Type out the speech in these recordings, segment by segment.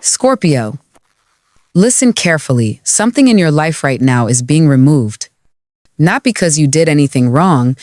Scorpio, listen carefully. Something in your life right now is being removed. Not because you did anything wrong,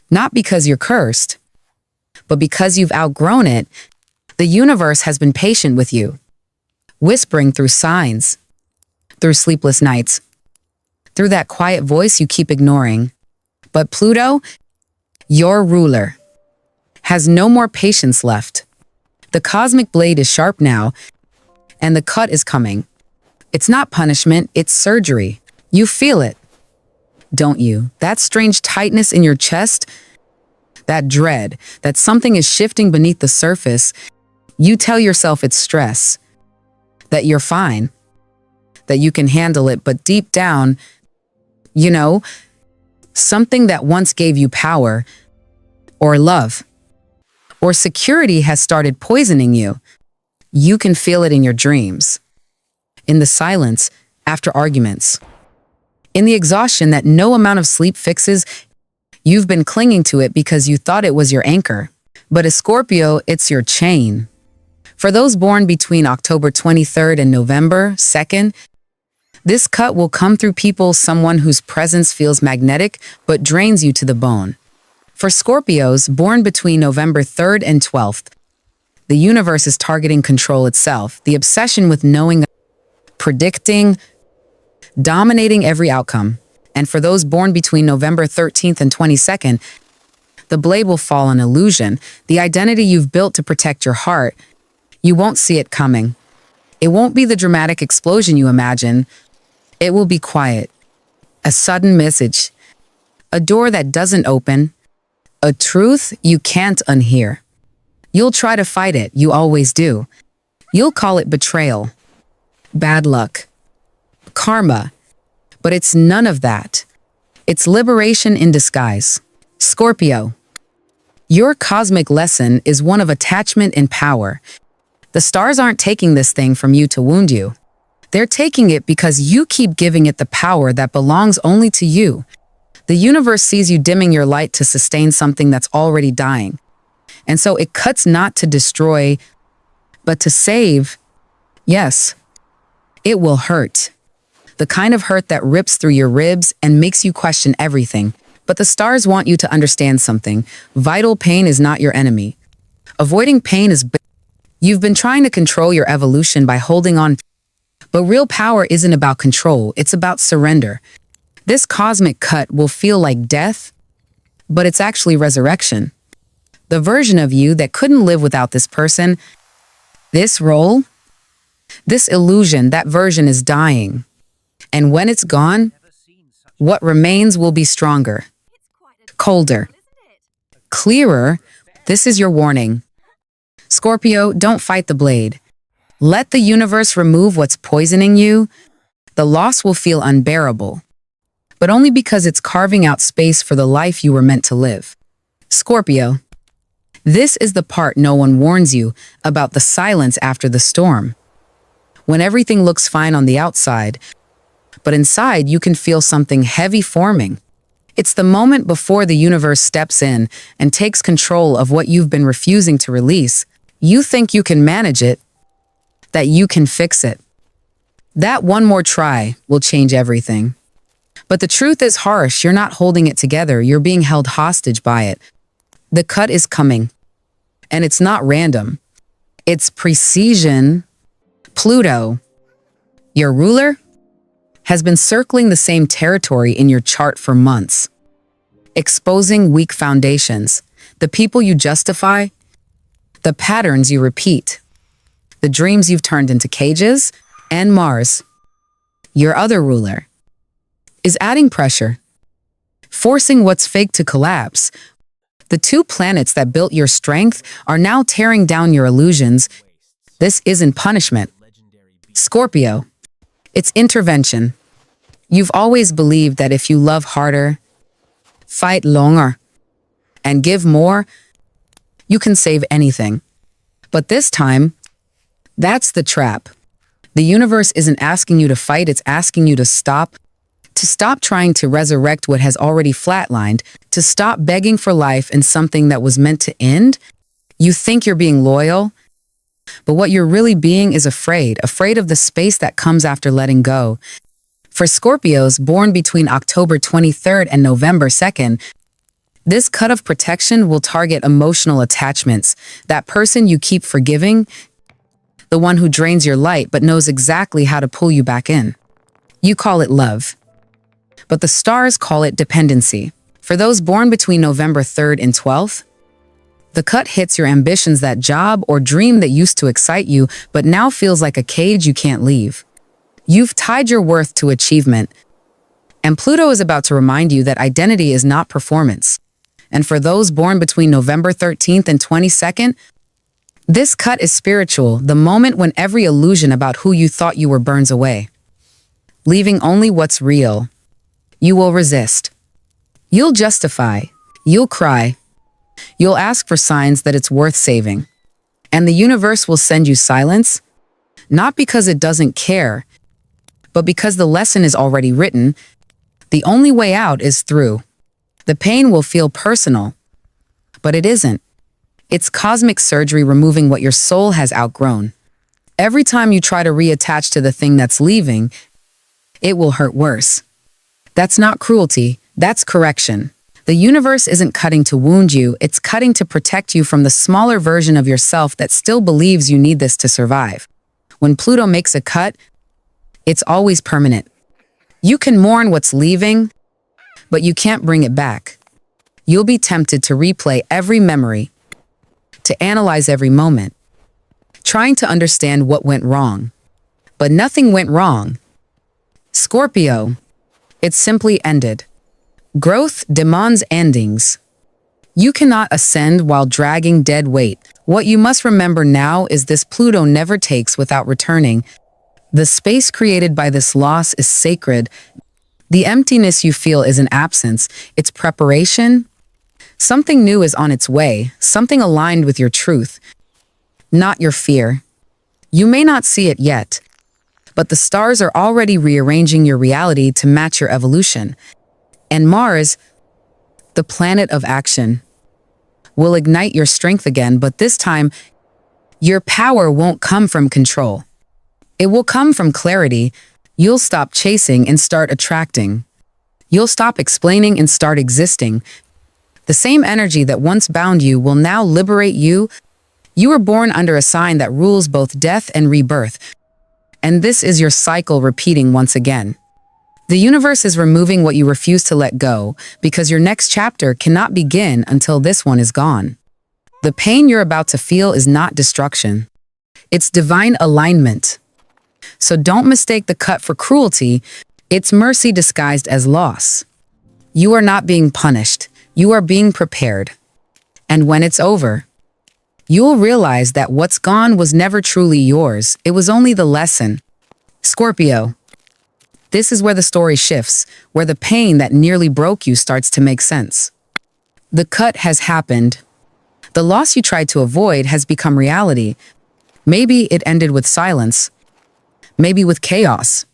not because you're cursed, but because you've outgrown it. The universe has been patient with you, whispering through signs, through sleepless nights, through that quiet voice you keep ignoring. But Pluto, your ruler, has no more patience left. The cosmic blade is sharp now, and the cut is coming. It's not punishment, it's surgery. You feel it, don't you? That strange tightness in your chest, that dread, that something is shifting beneath the surface. You tell yourself it's stress, that you're fine, that you can handle it, but deep down, something that once gave you power, or love, or security has started poisoning you. You can feel it in your dreams, in the silence after arguments, in the exhaustion that no amount of sleep fixes. You've been clinging to it because you thought it was your anchor. But as Scorpio, it's your chain. For those born between October 23rd and November 2nd, this cut will come through someone whose presence feels magnetic but drains you to the bone. For Scorpios born between November 3rd and 12th, the universe is targeting control itself, the obsession with knowing, predicting, dominating every outcome. And for those born between November 13th and 22nd, the blade will fall on illusion, the identity you've built to protect your heart. You won't see it coming. It won't be the dramatic explosion you imagine. It will be quiet, a sudden message, a door that doesn't open, a truth you can't unhear. You'll try to fight it, you always do. You'll call it betrayal, bad luck, karma, but it's none of that. It's liberation in disguise. Scorpio, your cosmic lesson is one of attachment and power. The stars aren't taking this thing from you to wound you. They're taking it because you keep giving it the power that belongs only to you. The universe sees you dimming your light to sustain something that's already dying. And so it cuts not to destroy, but to save. Yes, it will hurt. The kind of hurt that rips through your ribs and makes you question everything. But the stars want you to understand something. Vital pain is not your enemy. Avoiding pain is You've been trying to control your evolution by holding on. But real power isn't about control, it's about surrender. This cosmic cut will feel like death, but it's actually resurrection. The version of you that couldn't live without this person, this role, this illusion, that version is dying. And when it's gone, what remains will be stronger, colder, clearer. This is your warning. Scorpio, don't fight the blade. Let the universe remove what's poisoning you. The loss will feel unbearable, but only because it's carving out space for the life you were meant to live. Scorpio, this is the part no one warns you about: the silence after the storm. When everything looks fine on the outside, but inside you can feel something heavy forming. It's the moment before the universe steps in and takes control of what you've been refusing to release. You think you can manage it, that you can fix it. That one more try will change everything. But the truth is harsh. You're not holding it together. You're being held hostage by it. The cut is coming, and it's not random. It's precision. Pluto, your ruler, has been circling the same territory in your chart for months, exposing weak foundations, the people you justify, the patterns you repeat, the dreams you've turned into cages. And Mars, your other ruler, is adding pressure, forcing what's fake to collapse. The two planets that built your strength are now tearing down your illusions. This isn't punishment, Scorpio. It's intervention. You've always believed that if you love harder, fight longer, and give more, you can save anything. But this time, that's the trap. The universe isn't asking you to fight, it's asking you to stop trying to resurrect what has already flatlined, to stop begging for life in something that was meant to end. You think you're being loyal, But what you're really being is afraid of the space that comes after letting go. For Scorpios born between October 23rd and November 2nd, this cut of protection will target emotional attachments, that person you keep forgiving, the one who drains your light but knows exactly how to pull you back in. You call it love, but the stars call it dependency. For those born between November 3rd and 12th, the cut hits your ambitions, that job or dream that used to excite you but now feels like a cage you can't leave. You've tied your worth to achievement, and Pluto is about to remind you that identity is not performance. And for those born between November 13th and 22nd, this cut is spiritual, the moment when every illusion about who you thought you were burns away, leaving only what's real. You will resist. You'll justify. You'll cry. You'll ask for signs that it's worth saving. And the universe will send you silence, not because it doesn't care, but because the lesson is already written. The only way out is through. The pain will feel personal, but it isn't. It's cosmic surgery removing what your soul has outgrown. Every time you try to reattach to the thing that's leaving, it will hurt worse. That's not cruelty, that's correction. The universe isn't cutting to wound you, it's cutting to protect you from the smaller version of yourself that still believes you need this to survive. When Pluto makes a cut, it's always permanent. You can mourn what's leaving, but you can't bring it back. You'll be tempted to replay every memory, to analyze every moment, trying to understand what went wrong. But nothing went wrong. Scorpio, it simply ended. Growth demands endings. You cannot ascend while dragging dead weight. What you must remember now is this: Pluto never takes without returning. The space created by this loss is sacred. The emptiness you feel isn't absence, it's preparation. Something new is on its way, something aligned with your truth, not your fear. You may not see it yet, but the stars are already rearranging your reality to match your evolution. And Mars, the planet of action, will ignite your strength again, but this time, your power won't come from control. It will come from clarity. You'll stop chasing and start attracting. You'll stop explaining and start existing. The same energy that once bound you will now liberate you. You were born under a sign that rules both death and rebirth. And this is your cycle repeating once again. The universe is removing what you refuse to let go, because your next chapter cannot begin until this one is gone. The pain you're about to feel is not destruction. It's divine alignment. So don't mistake the cut for cruelty. It's mercy disguised as loss. You are not being punished. You are being prepared. And when it's over, you'll realize that what's gone was never truly yours. It was only the lesson. Scorpio, this is where the story shifts, where the pain that nearly broke you starts to make sense. The cut has happened. The loss you tried to avoid has become reality. Maybe it ended with silence. Maybe with chaos.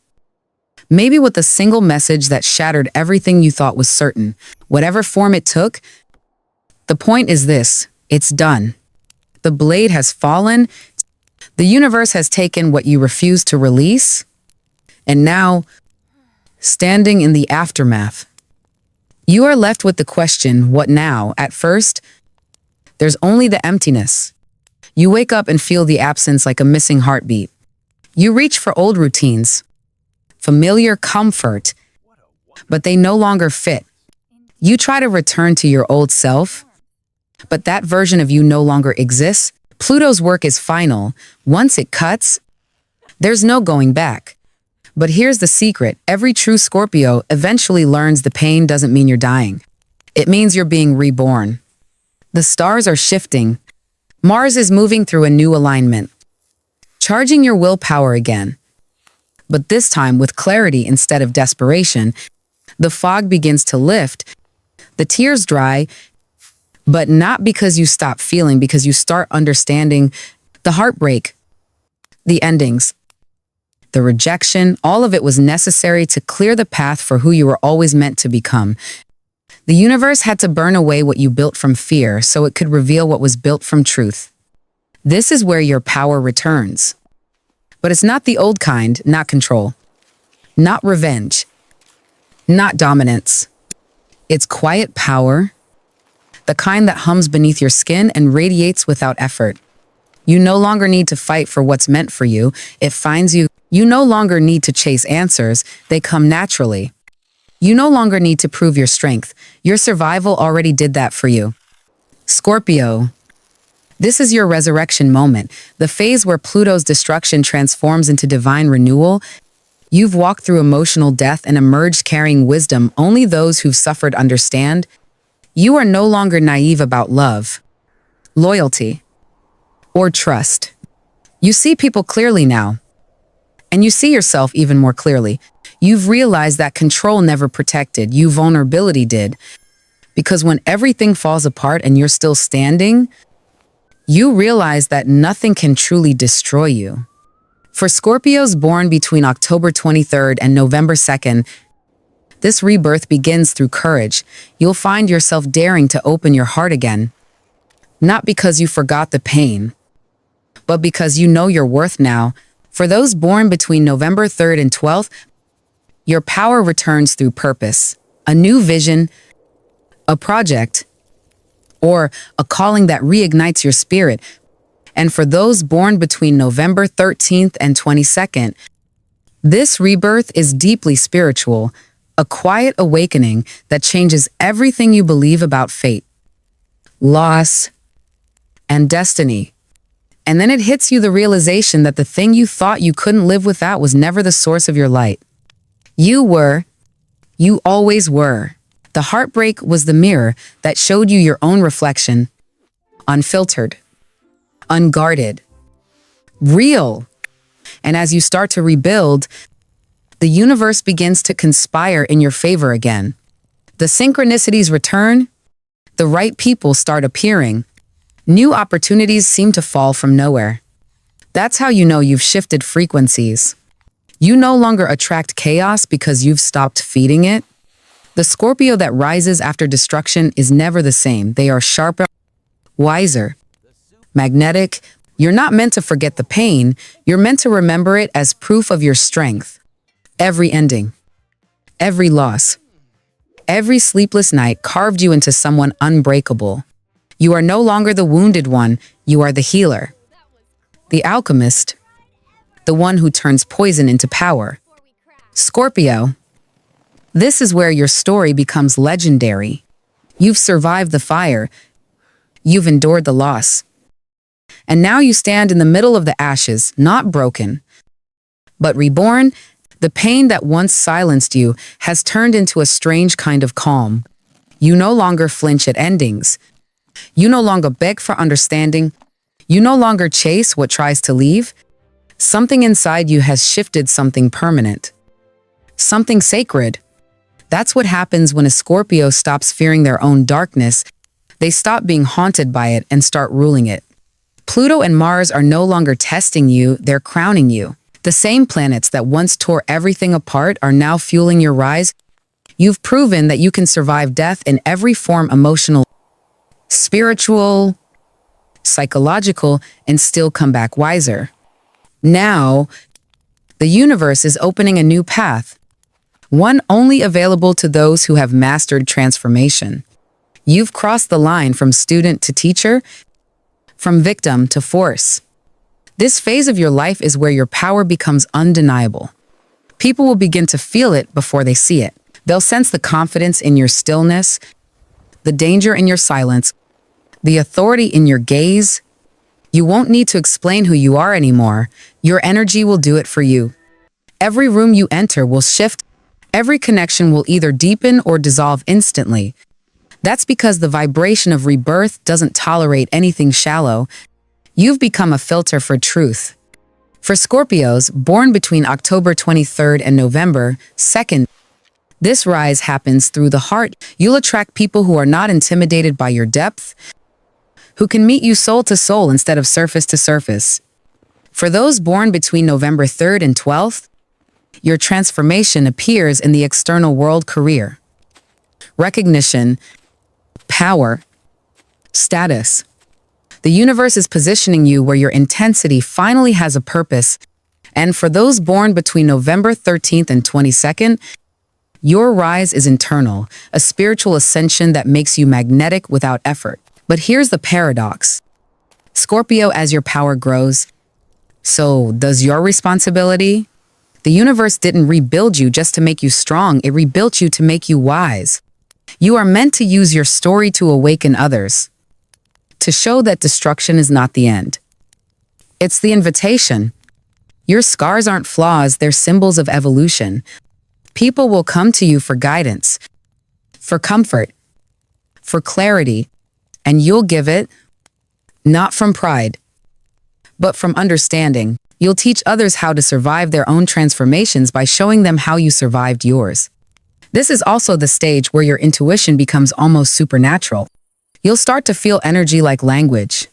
Maybe with a single message that shattered everything you thought was certain. Whatever form it took, the point is this: it's done. The blade has fallen. The universe has taken what you refused to release. And now, standing in the aftermath, you are left with the question, what now? At first, there's only the emptiness. You wake up and feel the absence like a missing heartbeat. You reach for old routines, familiar comfort, but they no longer fit. You try to return to your old self, but that version of you no longer exists. Pluto's work is final. Once it cuts, there's no going back. But here's the secret: every true Scorpio eventually learns the pain doesn't mean you're dying. It means you're being reborn. The stars are shifting. Mars is moving through a new alignment, charging your willpower again. But this time with clarity instead of desperation. The fog begins to lift. The tears dry, but not because you stop feeling, because you start understanding the heartbreak, the endings, the rejection. All of it was necessary to clear the path for who you were always meant to become. The universe had to burn away what you built from fear so it could reveal what was built from truth. This is where your power returns. But it's not the old kind, not control, not revenge, not dominance. It's quiet power, the kind that hums beneath your skin and radiates without effort. You no longer need to fight for what's meant for you. It finds you. You no longer need to chase answers. They come naturally. You no longer need to prove your strength. Your survival already did that for you. Scorpio, this is your resurrection moment, the phase where Pluto's destruction transforms into divine renewal. You've walked through emotional death and emerged carrying wisdom only those who've suffered understand. You are no longer naive about love, loyalty, or trust. You see people clearly now, and you see yourself even more clearly. You've realized that control never protected you, vulnerability did. Because when everything falls apart and you're still standing, you realize that nothing can truly destroy you. For Scorpios born between October 23rd and November 2nd, this rebirth begins through courage. You'll find yourself daring to open your heart again. Not because you forgot the pain, but because you know your worth now. For those born between November 3rd and 12th, your power returns through purpose, a new vision, a project, or a calling that reignites your spirit. And for those born between November 13th and 22nd, this rebirth is deeply spiritual, a quiet awakening that changes everything you believe about fate, loss, and destiny. And then it hits you the realization that the thing you thought you couldn't live without was never the source of your light. You always were. The heartbreak was the mirror that showed you your own reflection, unfiltered, unguarded, real. And as you start to rebuild, the universe begins to conspire in your favor again. The synchronicities return, the right people start appearing, new opportunities seem to fall from nowhere. That's how you know you've shifted frequencies. You no longer attract chaos because you've stopped feeding it. The Scorpio that rises after destruction is never the same. They are sharper, wiser, magnetic. You're not meant to forget the pain. You're meant to remember it as proof of your strength. Every ending, every loss, every sleepless night carved you into someone unbreakable. You are no longer the wounded one. You are the healer, the alchemist, the one who turns poison into power. Scorpio, this is where your story becomes legendary. You've survived the fire. You've endured the loss. And now you stand in the middle of the ashes, not broken, but reborn. The pain that once silenced you has turned into a strange kind of calm. You no longer flinch at endings. You no longer beg for understanding. You no longer chase what tries to leave. Something inside you has shifted, something permanent, something sacred. That's what happens when a Scorpio stops fearing their own darkness. They stop being haunted by it and start ruling it. Pluto and Mars are no longer testing you, they're crowning you. The same planets that once tore everything apart are now fueling your rise. You've proven that you can survive death in every form, emotional, spiritual, psychological, and still come back wiser. Now, the universe is opening a new path, one only available to those who have mastered transformation. You've crossed the line from student to teacher, from victim to force. This phase of your life is where your power becomes undeniable. People will begin to feel it before they see it. They'll sense the confidence in your stillness, the danger in your silence, the authority in your gaze. You won't need to explain who you are anymore. Your energy will do it for you. Every room you enter will shift. Every connection will either deepen or dissolve instantly. That's because the vibration of rebirth doesn't tolerate anything shallow. You've become a filter for truth. For Scorpios born between October 23rd and November 2nd, this rise happens through the heart. You'll attract people who are not intimidated by your depth, who can meet you soul to soul instead of surface to surface. For those born between November 3rd and 12th, your transformation appears in the external world: career, recognition, power, status, The universe is positioning you where your intensity finally has a purpose. And for those born between November 13th and 22nd, your rise is internal, a spiritual ascension that makes you magnetic without effort. But here's the paradox. Scorpio, as your power grows, so does your responsibility. The universe didn't rebuild you just to make you strong, it rebuilt you to make you wise. You are meant to use your story to awaken others, to show that destruction is not the end. It's the invitation. Your scars aren't flaws, they're symbols of evolution. People will come to you for guidance, for comfort, for clarity, and you'll give it, not from pride, but from understanding. You'll teach others how to survive their own transformations by showing them how you survived yours. This is also the stage where your intuition becomes almost supernatural. You'll start to feel energy like language,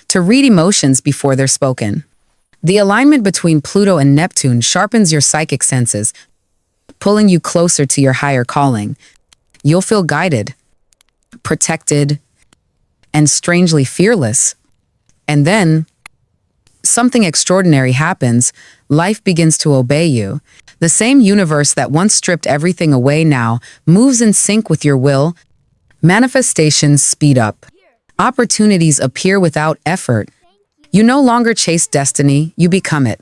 to read emotions before they're spoken. The alignment between Pluto and Neptune sharpens your psychic senses, pulling you closer to your higher calling. You'll feel guided, protected, and strangely fearless. And then, something extraordinary happens. Life begins to obey you. The same universe that once stripped everything away now moves in sync with your will. Manifestations speed up. Opportunities appear without effort. You no longer chase destiny, you become it.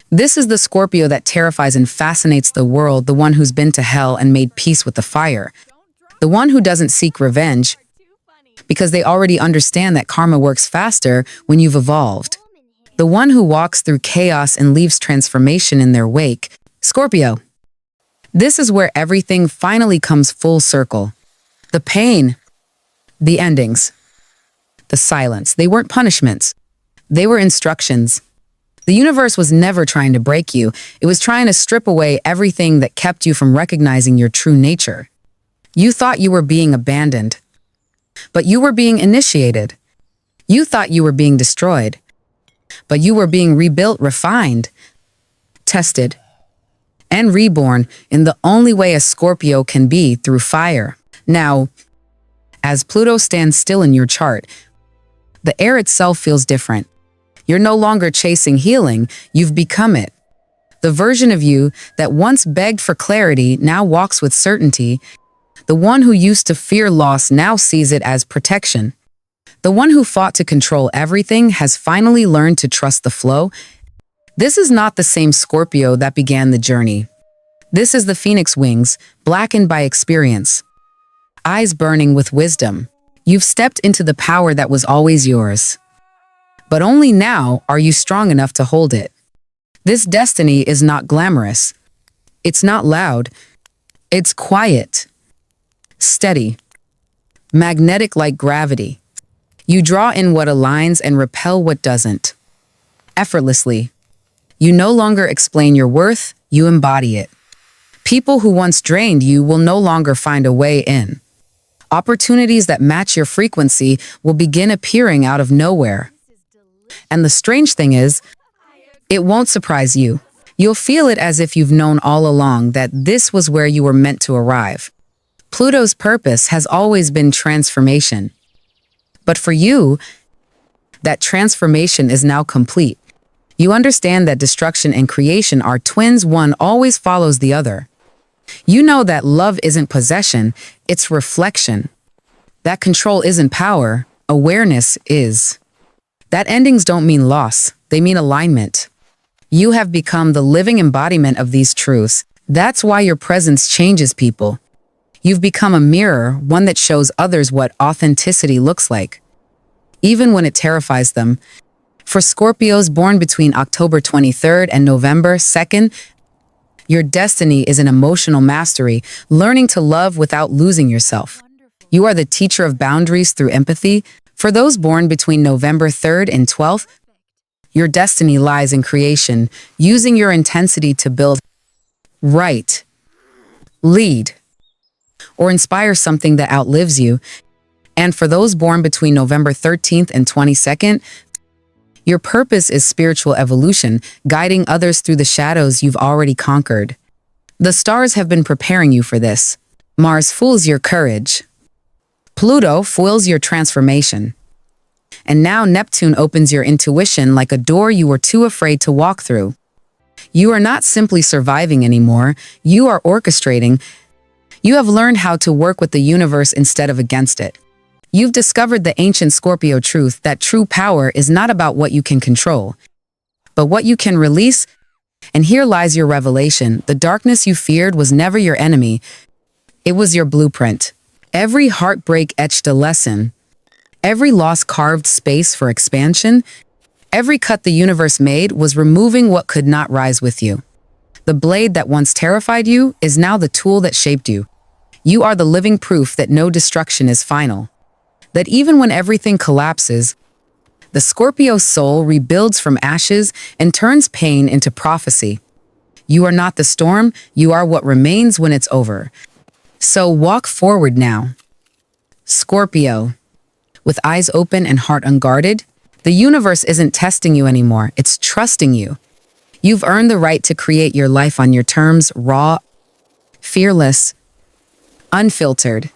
This is the Scorpio that terrifies and fascinates the world, the one who's been to hell and made peace with the fire. The one who doesn't seek revenge, because they already understand that karma works faster when you've evolved. The one who walks through chaos and leaves transformation in their wake. Scorpio. This is where everything finally comes full circle. The pain, the endings, the silence, they weren't punishments. They were instructions. The universe was never trying to break you. It was trying to strip away everything that kept you from recognizing your true nature. You thought you were being abandoned, but you were being initiated. You thought you were being destroyed, but you were being rebuilt, refined, tested, and reborn in the only way a Scorpio can be, through fire. Now, as Pluto stands still in your chart, the air itself feels different. You're no longer chasing healing, you've become it. The version of you that once begged for clarity now walks with certainty. The one who used to fear loss now sees it as protection. The one who fought to control everything has finally learned to trust the flow. This is not the same Scorpio that began the journey. This is the phoenix wings, blackened by experience, eyes burning with wisdom. You've stepped into the power that was always yours. But only now are you strong enough to hold it. This destiny is not glamorous. It's not loud. It's quiet, steady, magnetic like gravity. You draw in what aligns and repel what doesn't. Effortlessly. You no longer explain your worth, you embody it. People who once drained you will no longer find a way in. Opportunities that match your frequency will begin appearing out of nowhere. And the strange thing is, it won't surprise you. You'll feel it as if you've known all along that this was where you were meant to arrive. Pluto's purpose has always been transformation. But for you, that transformation is now complete. You understand that destruction and creation are twins, one always follows the other. You know that love isn't possession, it's reflection. That control isn't power, awareness is. That endings don't mean loss, they mean alignment. You have become the living embodiment of these truths. That's why your presence changes people. You've become a mirror, one that shows others what authenticity looks like, even when it terrifies them. For Scorpios born between October 23rd and November 2nd, your destiny is an emotional mastery, learning to love without losing yourself. You are the teacher of boundaries through empathy. For those born between November 3rd and 12th, your destiny lies in creation, using your intensity to build, write, lead, or inspire something that outlives you. And for those born between November 13th and 22nd, your purpose is spiritual evolution, guiding others through the shadows you've already conquered. The stars have been preparing you for this. Mars fuels your courage. Pluto fuels your transformation. And now Neptune opens your intuition like a door you were too afraid to walk through. You are not simply surviving anymore, you are orchestrating. You have learned how to work with the universe instead of against it. You've discovered the ancient Scorpio truth that true power is not about what you can control, but what you can release. And here lies your revelation. The darkness you feared was never your enemy. It was your blueprint. Every heartbreak etched a lesson. Every loss carved space for expansion. Every cut the universe made was removing what could not rise with you. The blade that once terrified you is now the tool that shaped you. You are the living proof that no destruction is final. That even when everything collapses, the Scorpio soul rebuilds from ashes and turns pain into prophecy. You are not the storm, you are what remains when it's over. So walk forward now. Scorpio, with eyes open and heart unguarded, the universe isn't testing you anymore, it's trusting you. You've earned the right to create your life on your terms, raw, fearless, unfiltered.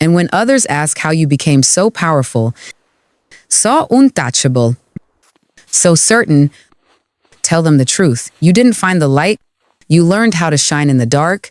And when others ask how you became so powerful, so untouchable, so certain, tell them the truth. You didn't find the light, you learned how to shine in the dark.